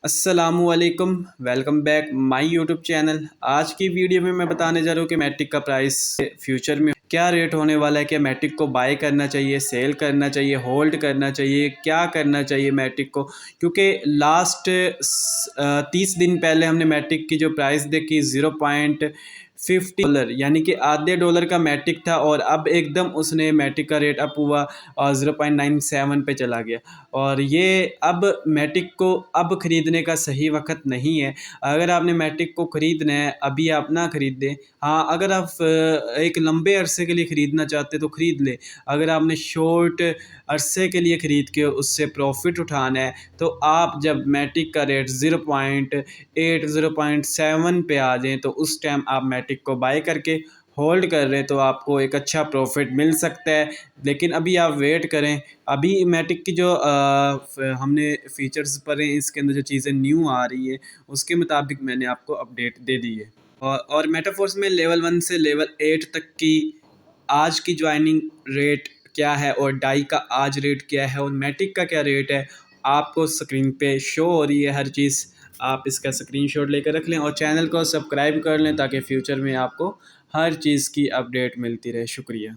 अस्सलामुअलैकुम, welcome back my YouTube channel. आज की वीडियो में मैं बताने जा रहा हूँ कि मैटिक का प्राइस फ्यूचर में क्या रेट होने वाला है। क्या मैटिक को बाय करना चाहिए, सेल करना चाहिए, होल्ड करना चाहिए, क्या करना चाहिए मैटिक को, क्योंकि लास्ट 30 दिन पहले हमने मैटिक की जो प्राइस देखी $0.50 यानी कि आधे डॉलर का मैटिक था और अब एकदम उसने मैटिक का रेट अप हुआ और 0.97 पे चला गया। और ये अब मैटिक को अब ख़रीदने का सही वक्त नहीं है। अगर आपने मैटिक को ख़रीदना है अभी आप ना ख़रीदें। हाँ, अगर आप एक लंबे अरसे के लिए ख़रीदना चाहते तो ख़रीद लें। अगर आपने शॉर्ट अरसे के लिए ख़रीद के उससे प्रॉफिट उठाना है तो आप जब मैटिक का रेट 0.8 0.7 पे आ जाए तो उस टाइम आप मैटिक को बाय करके होल्ड कर रहे हैं तो आपको एक अच्छा प्रॉफिट मिल सकता है। लेकिन अभी आप वेट करें। अभी मैटिक की जो हमने फ़ीचर्स पढ़े हैं, इसके अंदर जो चीज़ें न्यू आ रही है उसके मुताबिक मैंने आपको अपडेट दे दी है। और मेटाफोर्स में लेवल 1 से लेवल 8 तक की आज की ज्वाइनिंग रेट क्या है और डाई का आज रेट क्या है और मैटिक का क्या रेट है, आपको स्क्रीन पे शो हो रही है हर चीज़। आप इसका स्क्रीनशॉट लेकर रख लें और चैनल को सब्सक्राइब कर लें ताकि फ्यूचर में आपको हर चीज़ की अपडेट मिलती रहे। शुक्रिया।